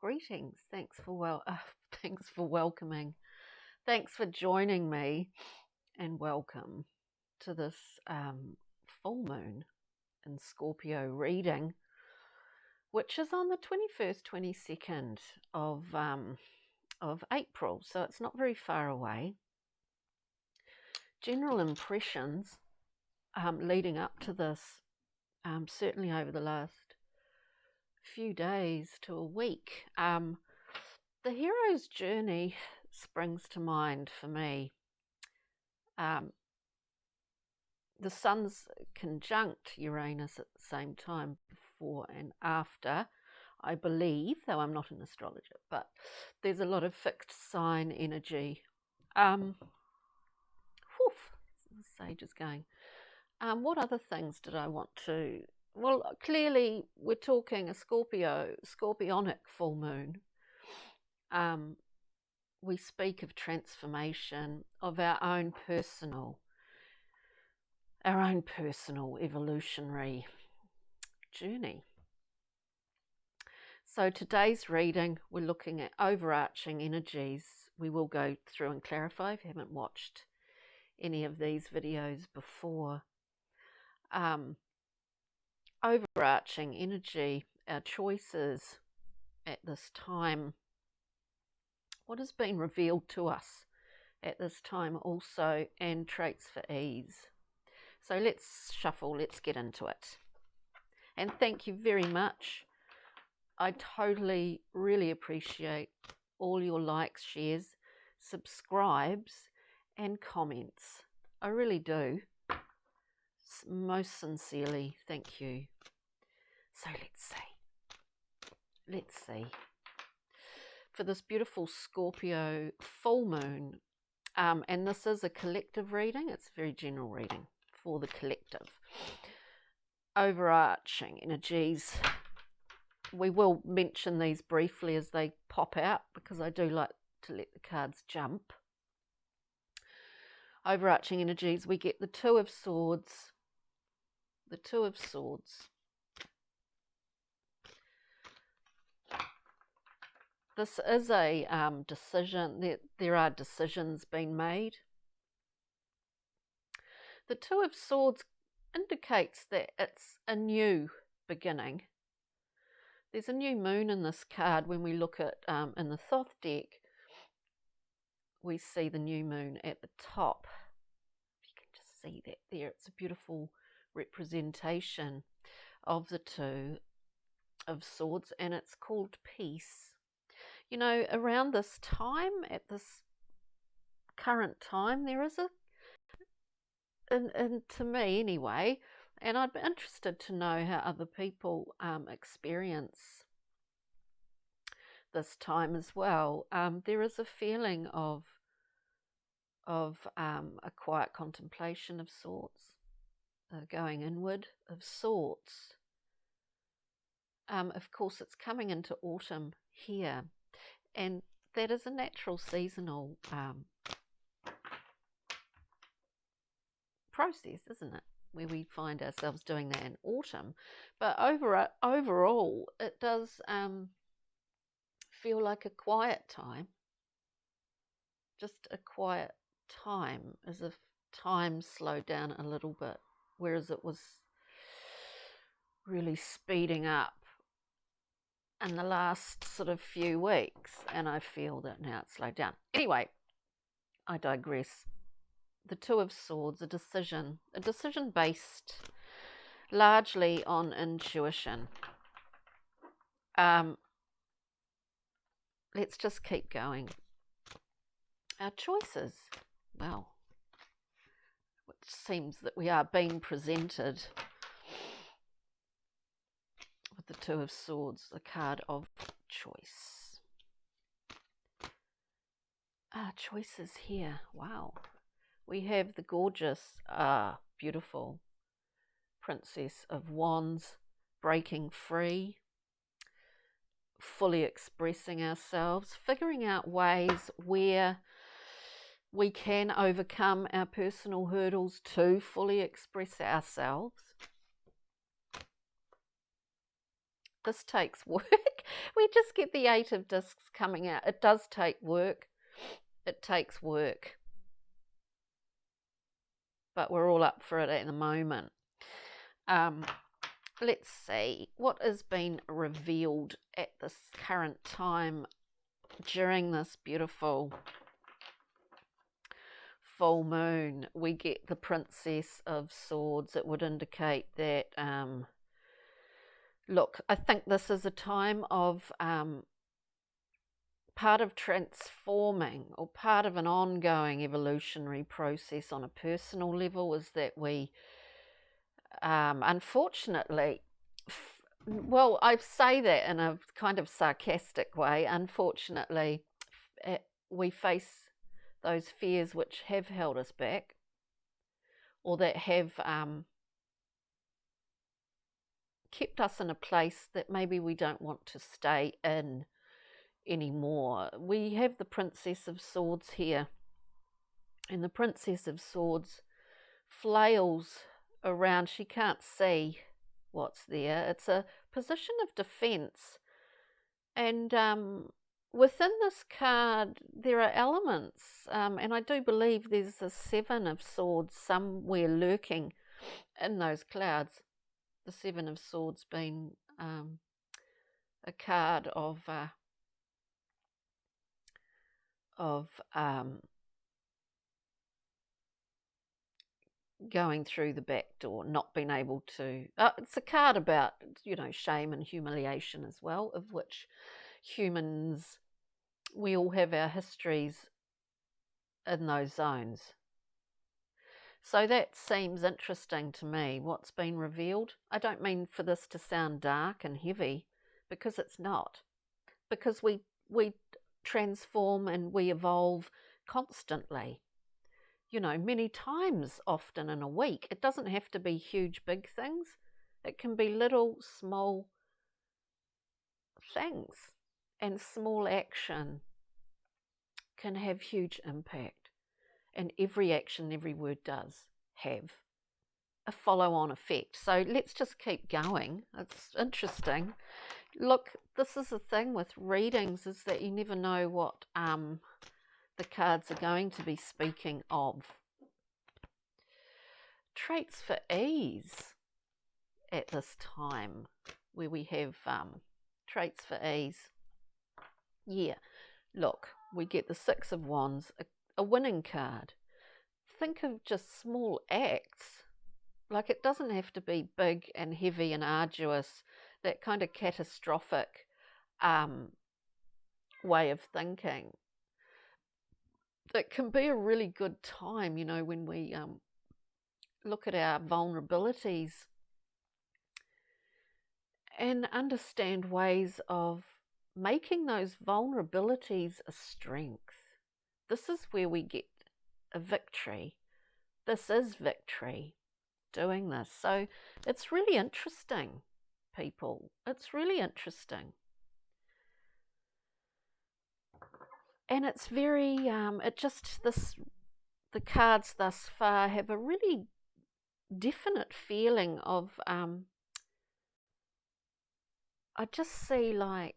Greetings. Thanks for welcoming. Thanks for joining me, and welcome to this full moon in Scorpio reading, which is on the 21st, 22nd of April. So it's not very far away. General impressions leading up to this, certainly over the last few days to a week. The hero's journey springs to mind for me. The sun's conjunct Uranus at the same time, before and after, I believe, though I'm not an astrologer, but there's a lot of fixed sign energy. The sage is going. What other things did I want to... Well, clearly we're talking a scorpionic full moon. We speak of transformation, of our own personal evolutionary journey. So today's reading, we're looking at overarching energies. We will go through and clarify if you haven't watched any of these videos before. Overarching energy, our choices at this time, what has been revealed to us at this time also, and traits for ease. So let's shuffle, let's get into it. And thank you very much. I totally, really appreciate all your likes, shares, subscribes, and comments. I really do. Most sincerely, thank you. So let's see. For this beautiful Scorpio full moon, and this is a collective reading, it's a very general reading for the collective. Overarching energies. We will mention these briefly as they pop out, because I do like to let the cards jump. Overarching energies, we get the Two of Swords. The Two of Swords. This is a decision. There are decisions being made. The Two of Swords indicates that it's a new beginning. There's a new moon in this card. When we look at in the Thoth deck, we see the new moon at the top. If you can just see that there, it's a beautiful representation of the Two of Swords, and it's called peace. You know, around this time, at this current time, there is and to me anyway, and I'd be interested to know how other people experience this time as well. There is a feeling of a quiet contemplation of sorts, going inward of sorts. Of course, it's coming into autumn here, and that is a natural seasonal process, isn't it? Where we find ourselves doing that in autumn. But overall, it does feel like a quiet time. Just a quiet time, as if time slowed down a little bit, whereas it was really speeding up in the last sort of few weeks, and I feel that now it's slowed down. Anyway, I digress. The Two of Swords, a decision based largely on intuition. Let's just keep going. Our choices. Well, it seems that we are being presented with the Two of Swords, the card of choice. Our choices here. Wow. We have the gorgeous, beautiful Princess of Wands, breaking free, fully expressing ourselves, figuring out ways where we can overcome our personal hurdles to fully express ourselves. This takes work. We just get the 8 of discs coming out. It does take work. It takes work. But we're all up for it at the moment. Let's see what has been revealed at this current time during this beautiful full moon. We get the Princess of Swords. It would indicate that, look, I think this is a time of part of transforming, or part of an ongoing evolutionary process on a personal level, is that we unfortunately, well, I say that in a kind of sarcastic way, unfortunately, we face those fears which have held us back, or that have kept us in a place that maybe we don't want to stay in anymore. We have the Princess of Swords here, and the Princess of Swords flails around. She can't see what's there. It's a position of defense, and within this card there are elements, and I do believe there's a 7 of Swords somewhere lurking in those clouds. The 7 of Swords being a card of going through the back door, not being able to, it's a card about, shame and humiliation as well, of which humans, we all have our histories in those zones. So that seems interesting to me, what's been revealed. I don't mean for this to sound dark and heavy, because it's not. Because we transform and we evolve constantly, many times, often in a week. It doesn't have to be huge, big things. It can be little, small things, and small action can have huge impact. And every action, every word does have a follow-on effect. So let's just keep going. It's interesting. Look, this is the thing with readings, is that you never know what the cards are going to be speaking of. Traits for ease at this time, where we have traits for ease. Yeah, look, we get the 6 of Wands, a winning card. Think of just small acts. Like, it doesn't have to be big and heavy and arduous, that kind of catastrophic way of thinking. It can be a really good time, when we look at our vulnerabilities and understand ways of making those vulnerabilities a strength. This is where we get a victory. This is victory, doing this. So it's really interesting, people. It's really interesting. And it's very, the cards thus far have a really definite feeling of, I just see, like,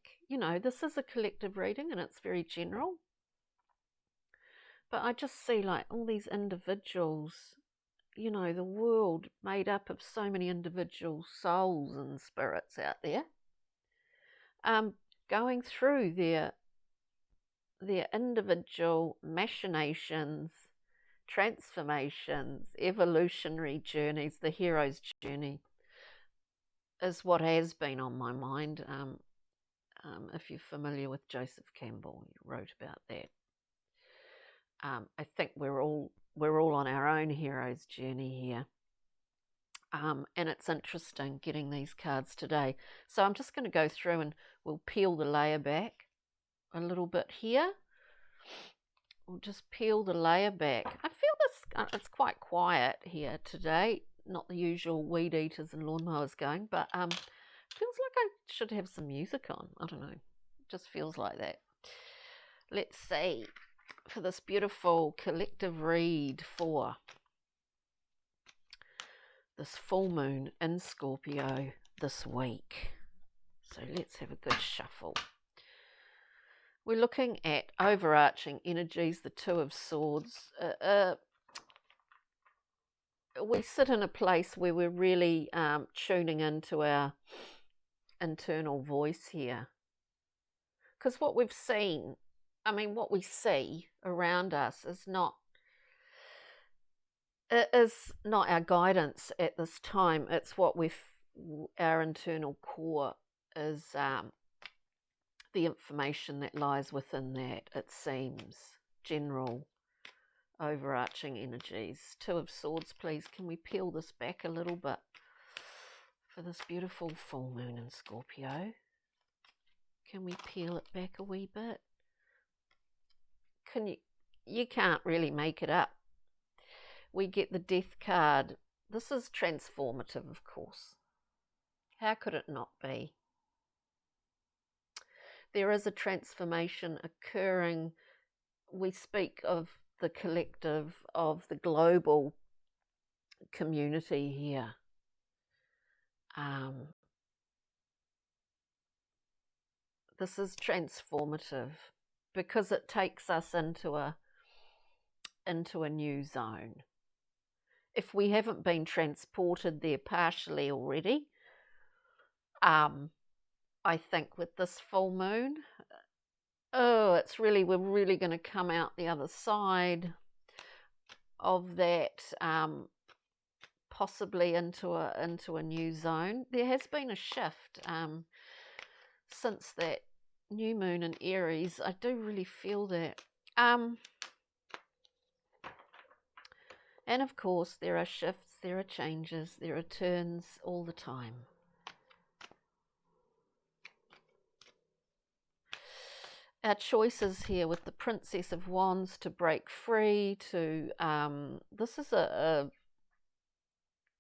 this is a collective reading and it's very general. But I just see, like, all these individuals, the world made up of so many individual souls and spirits out there, going through their individual machinations, transformations, evolutionary journeys. The hero's journey is what has been on my mind. If you're familiar with Joseph Campbell, he wrote about that. I think we're all on our own hero's journey here. And it's interesting getting these cards today. So I'm just going to go through and we'll peel the layer back a little bit here. We'll just peel the layer back. I feel it's quite quiet here today. Not the usual weed eaters and lawnmowers going, but feels like I should have some music on. I don't know. It just feels like that. Let's see. For this beautiful collective read for this full moon in Scorpio this week. So let's have a good shuffle. We're looking at overarching energies, the Two of Swords. We sit in a place where we're really tuning into our internal voice here. Because what we've seen, what we see around us is not our guidance at this time. It's what our internal core is, the information that lies within that, it seems. General overarching energies. Two of Swords, please. Can we peel this back a little bit for this beautiful full moon in Scorpio? Can we peel it back a wee bit? You can't really make it up. We get the Death card. This is transformative, of course. How could it not be? There is a transformation occurring. We speak of the collective, of the global community here. This is transformative because it takes us into a new zone. If we haven't been transported there partially already, I think with this full moon, we're really going to come out the other side of that, possibly into a new zone. There has been a shift since that new moon in Aries. I do really feel that. And of course, there are shifts, there are changes, there are turns all the time. Our choices here with the Princess of Wands to break free, this is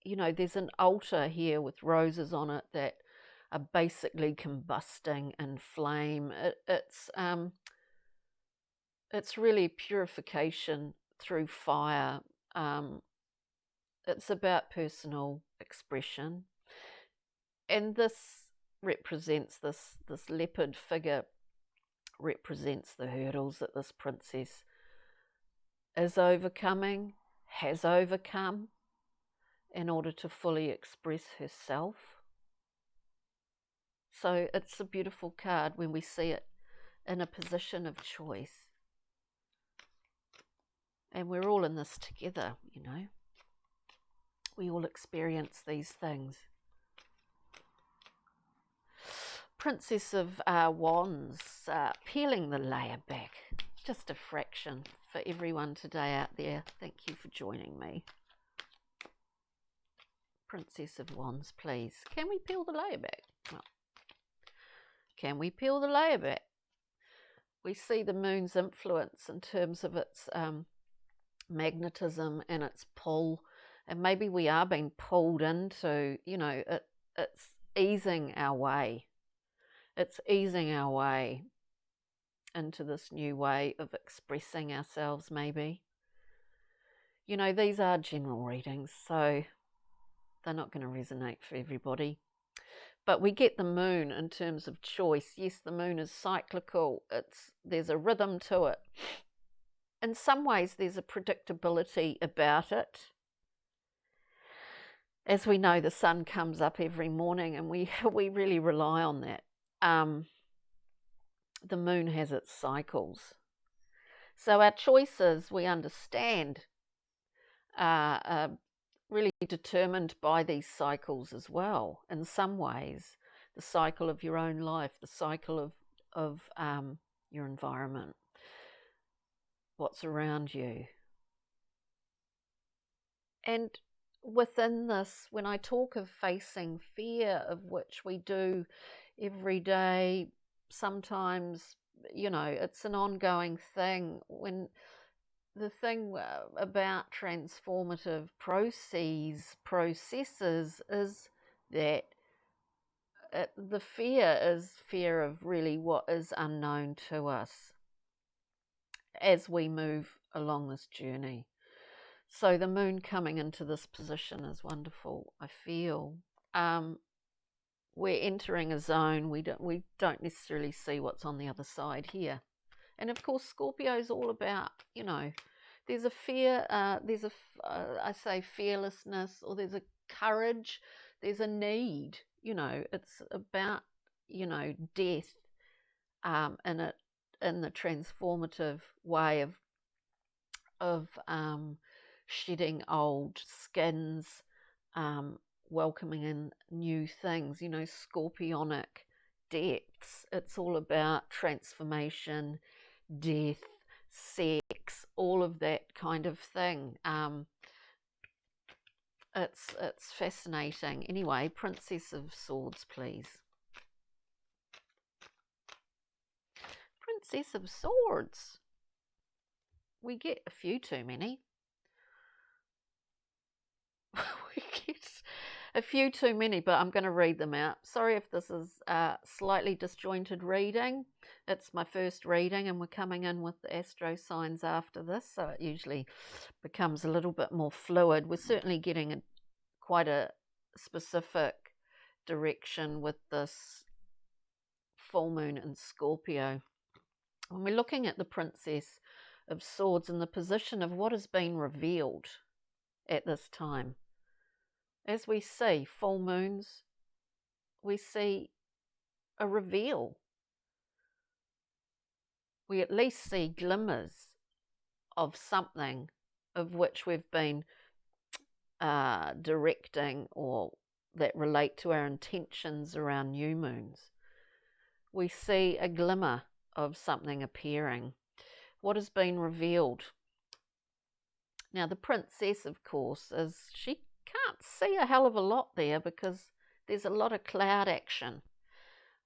there's an altar here with roses on it that are basically combusting in flame. It's really purification through fire. It's about personal expression, and this represents this leopard figure represents the hurdles that this princess is overcoming, has overcome, in order to fully express herself. So it's a beautiful card when we see it in a position of choice. And we're all in this together, We all experience these things. Princess of Wands, peeling the layer back. Just a fraction for everyone today out there. Thank you for joining me. Princess of Wands, please. Can we peel the layer back? Well, can we peel the layer back? We see the moon's influence in terms of its magnetism and its pull, and maybe we are being pulled into, it's easing our way. It's easing our way into this new way of expressing ourselves, maybe. These are general readings, so they're not going to resonate for everybody. But we get the moon in terms of choice. Yes, the moon is cyclical. There's a rhythm to it. In some ways, there's a predictability about it. As we know, the sun comes up every morning, and we really rely on that. The moon has its cycles. So our choices, we understand, are really determined by these cycles as well. In some ways, the cycle of your own life, the cycle of your environment, what's around you. And within this, when I talk of facing fear, of which we do every day, sometimes, it's an ongoing thing. When the thing about transformative processes is that the fear is fear of really what is unknown to us as we move along this journey. So the moon coming into this position is wonderful, I feel. we're entering a zone. We don't necessarily see what's on the other side here. And of course, Scorpio is all about, there's a fear, I say fearlessness, or there's a courage, there's a need, it's about, death, in the transformative way of shedding old skins, welcoming in new things, scorpionic depths. It's all about transformation, death, sex, all of that kind of thing. It's fascinating. Anyway, Princess of Swords, please. Princess of Swords. We get a few too many. We get a few too many, but I'm going to read them out. Sorry if this is a slightly disjointed reading. It's my first reading, and we're coming in with the astro signs after this, so it usually becomes a little bit more fluid. We're certainly getting quite a specific direction with this full moon in Scorpio. When we're looking at the Princess of Swords in the position of what has been revealed at this time, as we see full moons, we see a reveal. We at least see glimmers of something of which we've been directing, or that relate to our intentions around new moons. We see a glimmer of something appearing. What has been revealed? Now, the princess, of course, she can't see a hell of a lot there because there's a lot of cloud action.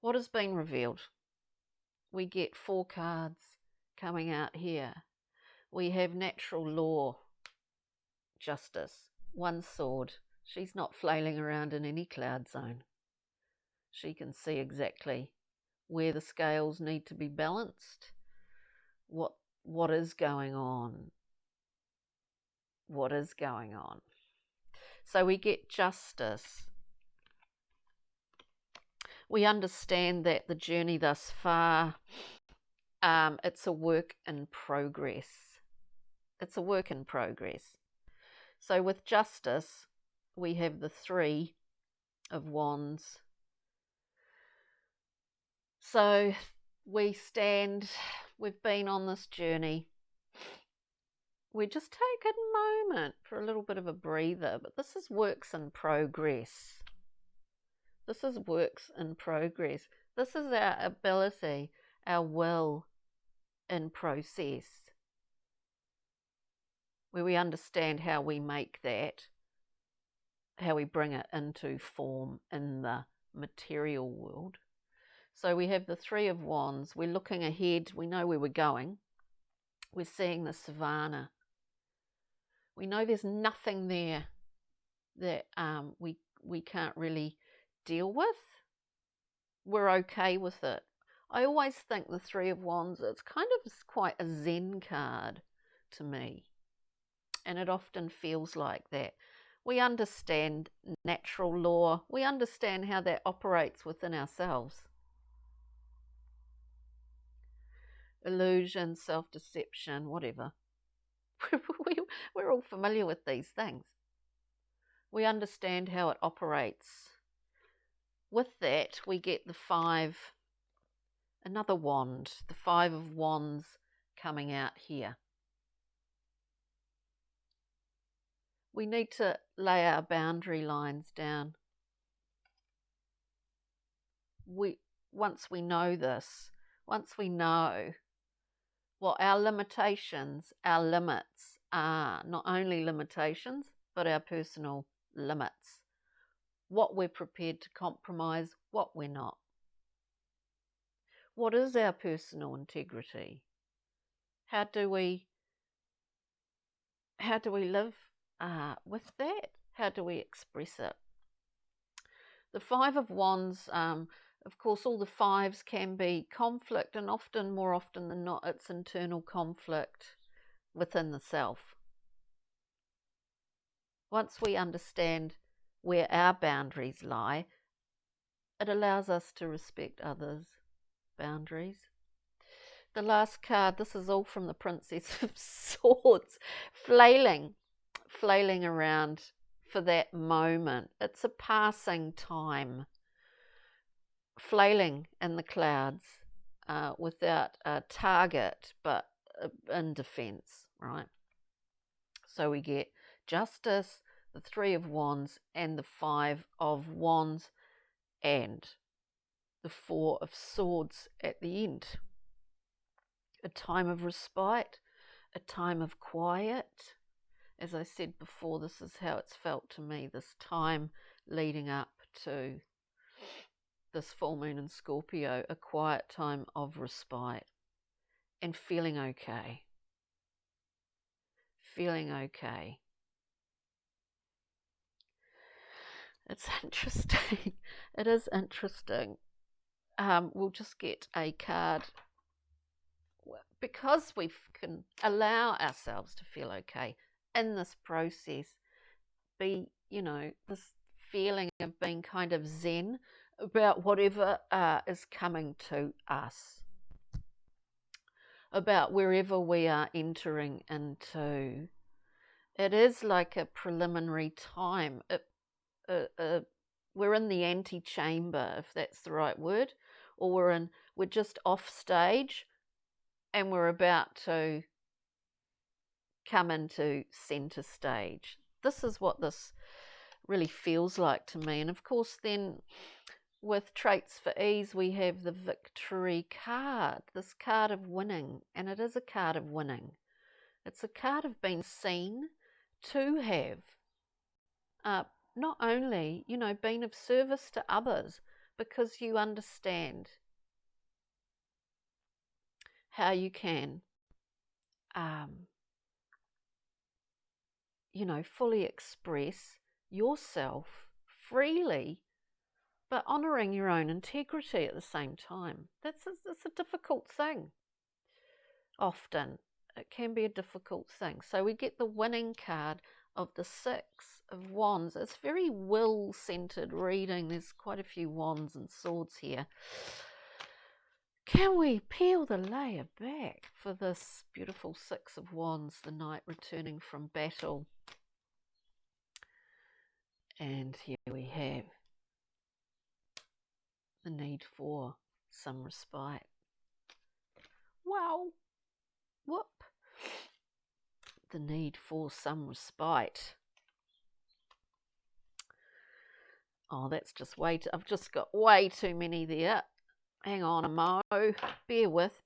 What has been revealed? We get 4 cards coming out here. We have natural law, justice, 1 sword. She's not flailing around in any cloud zone. She can see exactly where the scales need to be balanced, what is going on. What is going on? So we get justice. We understand that the journey thus far, it's a work in progress. It's a work in progress. So with justice, we have the 3 of Wands. So we've been on this journey. We just take a moment for a little bit of a breather, but this is works in progress. This is works in progress. This is our ability, our will in process, where we understand how we make that, how we bring it into form in the material world. So we have the 3 of Wands. We're looking ahead. We know where we're going. We're seeing the savannah. We know there's nothing there that we can't really deal with. We're okay with it. I always think the 3 of Wands, it's kind of quite a Zen card to me. And it often feels like that. We understand natural law. We understand how that operates within ourselves. Illusion, self-deception, whatever. We're all familiar with these things. We understand how it operates. With that, we get the 5, another wand, the 5 of Wands coming out here. We need to lay our boundary lines down. Once we know this, once we know what our limitations, our limits are, not only limitations, but our personal limits, what we're prepared to compromise, what we're not. What is our personal integrity? How do we live with that? How do we express it? The 5 of Wands, of course, all the 5s can be conflict, and more often than not, it's internal conflict within the self. Once we understand where our boundaries lie, It allows us to respect others' boundaries. The last card, this is all from the Princess of Swords, flailing around for that moment. It's a passing time, flailing in the clouds without a target, but in defense, right? So we get Justice, the Three of Wands, and the Five of Wands, and the Four of Swords at the end. A time of respite, a time of quiet. As I said before, this is how it's felt to me, this time leading up to this full moon in Scorpio, a quiet time of respite and feeling okay. Feeling okay. It's interesting. It is interesting. We'll just get a card because we can allow ourselves to feel okay in this process. Be, this feeling of being kind of zen about whatever is coming to us, about wherever we are entering into. It is like a preliminary time. We're in the antechamber, if that's the right word, or we're just off stage and we're about to come into center stage. This is what this really feels like to me. And of course, then with Traits for Ease, we have the Victory card, this card of winning, and it is a card of winning. It's a card of being seen to have not only, been of service to others, because you understand how you can, fully express yourself freely, but honouring your own integrity at the same time. That's a difficult thing. Often it can be a difficult thing. So we get the winning card of the Six of Wands. It's very will-centered reading. There's quite a few wands and swords here. Can we peel the layer back for this beautiful Six of Wands, the knight returning from battle? And here we have the need for some respite. Wow. Whoop. The need for some respite. Oh, that's just I've just got way too many there. Hang on a mo. Bear with.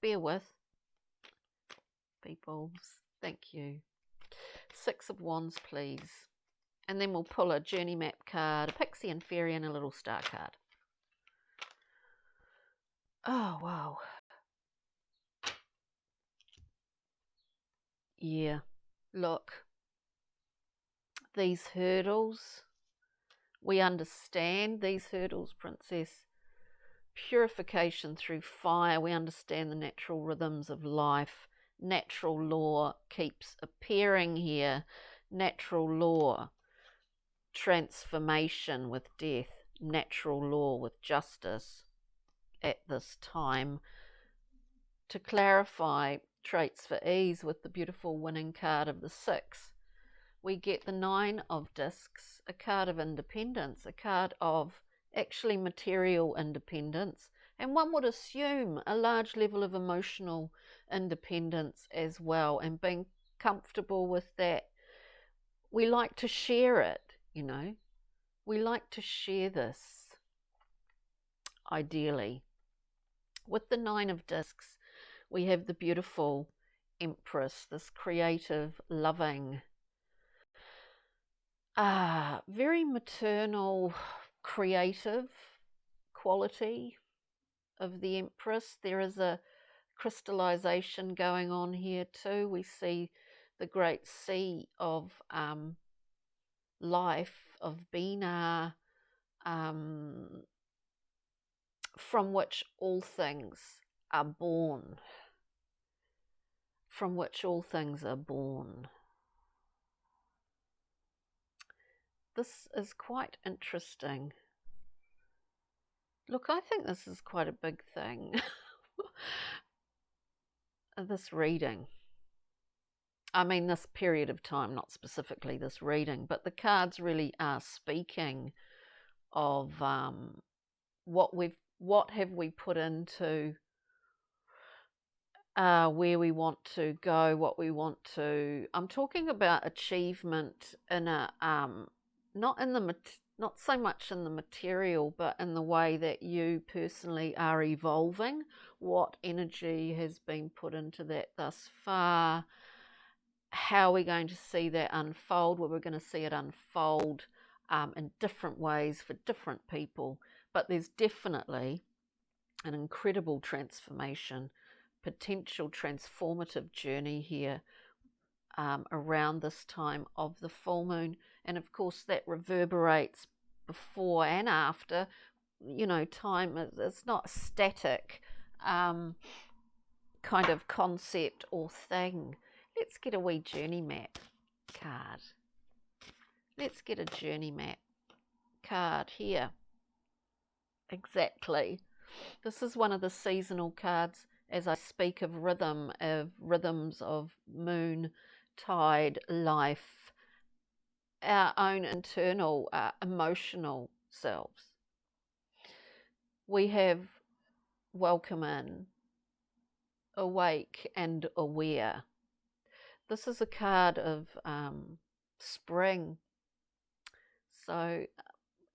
Peoples. Thank you. Six of Wands, please. And then we'll pull a journey map card, a pixie and fairy, and a little star card. Oh, wow. Yeah. Look. These hurdles. We understand these hurdles, Princess. Purification through fire. We understand the natural rhythms of life. Natural law keeps appearing here. Natural law. Transformation with death. Natural law with justice at this time. To clarify, Traits for Ease with the beautiful winning card of the Six, we get the Nine of Discs, a card of independence, a card of actually material independence, and one would assume a large level of emotional independence as well, and being comfortable with that. We like to share it, we like to share this, ideally. With the Nine of Discs, we have the beautiful Empress, this creative, loving, very maternal, creative quality of the Empress. There is a crystallization going on here too. We see the great sea of life, of Bina, from which all things are born. From which all things are born. This is quite interesting. Look, I think this is quite a big thing. This reading. I mean, this period of time, not specifically this reading, but the cards really are speaking of what have we put into where we want to go, what we want to. I'm talking about achievement in a not so much in the material, but in the way that you personally are evolving. What energy has been put into that thus far? How we're going to see that unfold, where we're going to see it unfold in different ways for different people. But there's definitely an incredible transformation, potential transformative journey here around this time of the full moon. And of course, that reverberates before and after. You know, time is not a static kind of concept or thing. Let's get a wee journey map card. Let's get a journey map card here. Exactly. This is one of the seasonal cards as I speak of rhythms of moon, tide, life, our own internal emotional selves. We have welcome in, awake and aware. This is a card of spring, so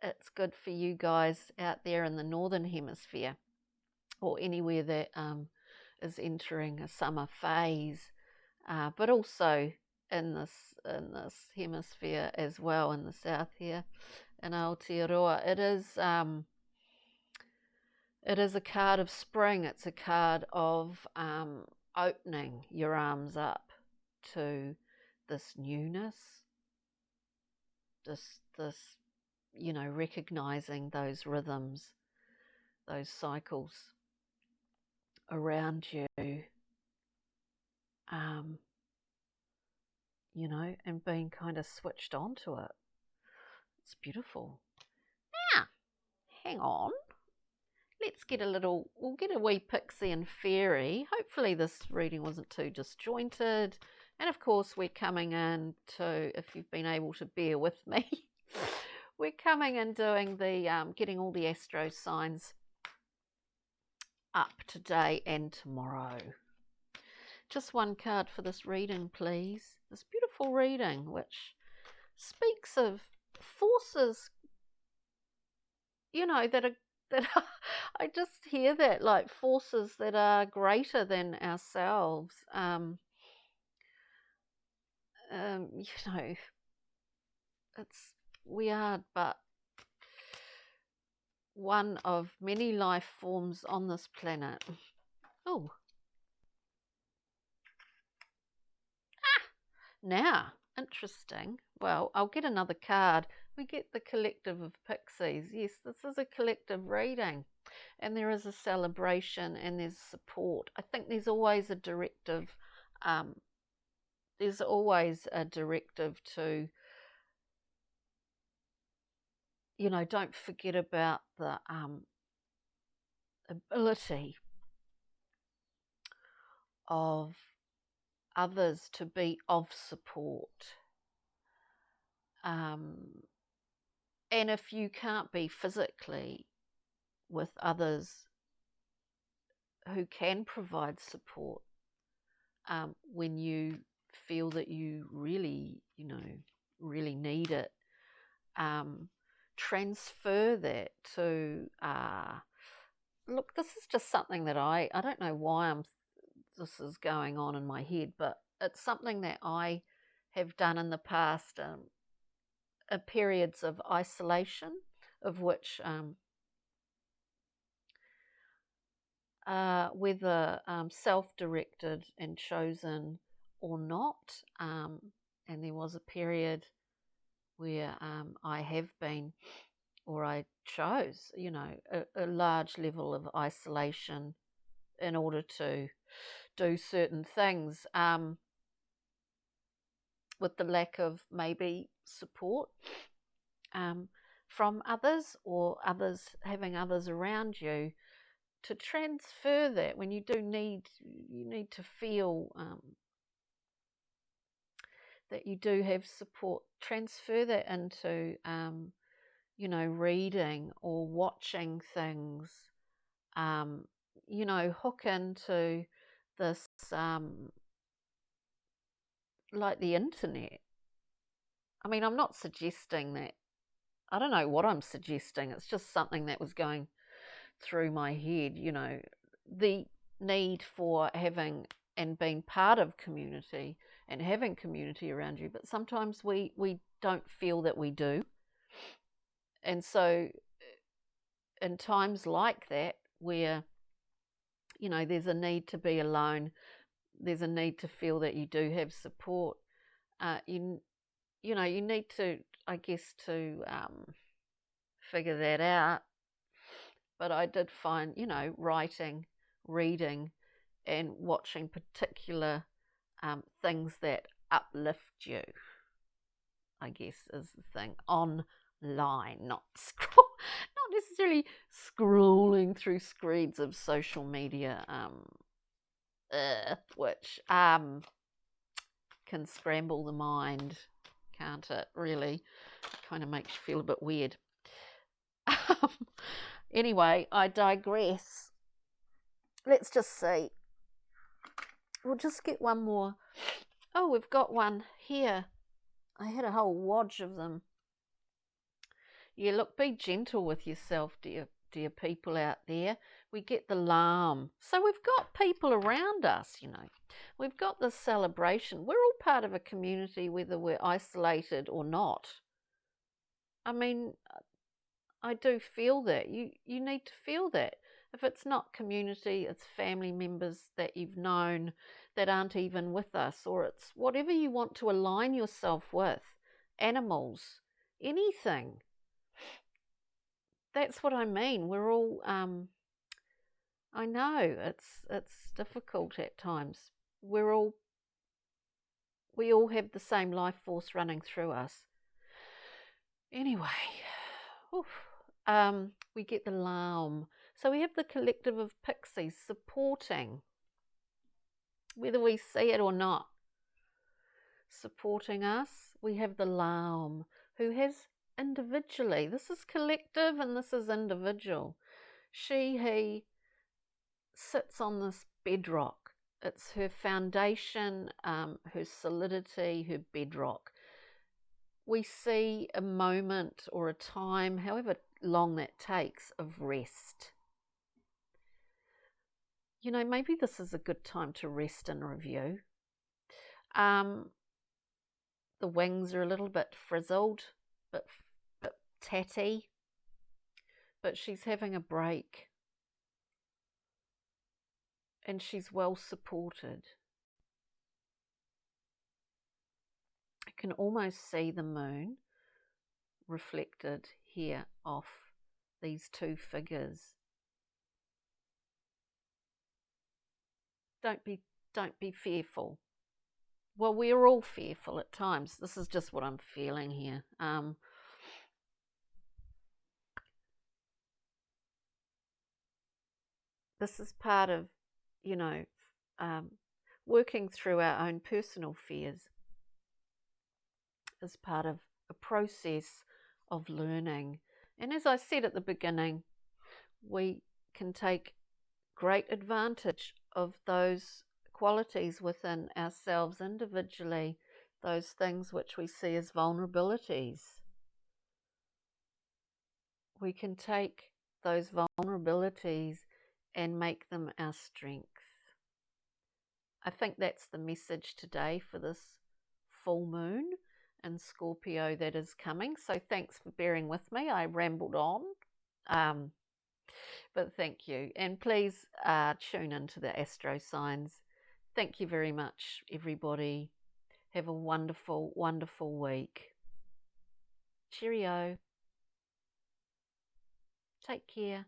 it's good for you guys out there in the northern hemisphere or anywhere that is entering a summer phase, but also in this hemisphere as well, in the south here in Aotearoa. It is a card of spring. It's a card of opening your arms up to this newness, this you know, recognizing those rhythms, those cycles around you, you know, and being kind of switched on to it. It's beautiful. Now, hang on. Let's get we'll get a wee pixie and fairy. Hopefully this reading wasn't too disjointed. And of course we're coming in to, if you've been able to bear with me, we're coming in doing the, getting all the astro signs up today and tomorrow. Just one card for this reading, please. This beautiful reading, which speaks of forces, you know, that I just hear that, like forces that are greater than ourselves. You know, we are but one of many life forms on this planet. Oh. Now, interesting. Well, I'll get another card. We get the collective of pixies. Yes, this is a collective reading. And there is a celebration and there's support. I think there's always a directive. There's always a directive to, you know, don't forget about the ability of others to be of support. And if you can't be physically with others who can provide support, when you feel that you really, you know, really need it, transfer that to, look, this is just something that I don't know why this is going on in my head, but it's something that I have done in the past, periods of isolation, of which whether self-directed and chosen or not, and there was a period where I have been, or I chose, you know, a large level of isolation in order to do certain things, with the lack of maybe support. from others, or others having others around you, to transfer that when you need to feel that you do have support. Transfer that into reading or watching things. Hook into this like the internet. I mean, I'm not suggesting that. I don't know what I'm suggesting. It's just something that was going through my head, the need for having and being part of community and having community around you. But sometimes we don't feel that we do. And so in times like that, where, there's a need to be alone, there's a need to feel that you do have support, you need to, I guess, to figure that out. But I did find, writing, reading, and watching particular things that uplift you, I guess, is the thing. Online, not necessarily scrolling through screens of social media, which can scramble the mind, can't it? Really, kind of makes you feel a bit weird. Anyway, I digress. Let's just see. We'll just get one more. Oh, we've got one here. I had a whole wodge of them. Yeah, look, be gentle with yourself, dear people out there. We get the lamb. So we've got people around us, We've got this celebration. We're all part of a community, whether we're isolated or not. I mean, I do feel that. You need to feel that. If it's not community, it's family members that you've known that aren't even with us, or it's whatever you want to align yourself with, animals, anything. That's what I mean. We're all, I know it's difficult at times. We all have the same life force running through us. Anyway, we get the lamb. So we have the collective of pixies supporting, whether we see it or not, supporting us. We have the lamb, who has individually, this is collective and this is individual. He sits on this bedrock. It's her foundation, her solidity, her bedrock. We see a moment or a time, however long that takes, of rest. Maybe this is a good time to rest and review. The wings are a little bit frizzled, but tatty, but she's having a break. And she's well supported. I can almost see the moon reflected here off these two figures. Don't be fearful. Well, we're all fearful at times. This is just what I'm feeling here. This is part of, working through our own personal fears is part of a process of learning. And as I said at the beginning, we can take great advantage of those qualities within ourselves individually, those things which we see as vulnerabilities. We can take those vulnerabilities and make them our strength. I think that's the message today for this full moon in Scorpio that is coming. So thanks for bearing with me. I rambled on, but thank you. And please tune into the astro signs. Thank you very much, everybody. Have a wonderful, wonderful week. Cheerio. Take care.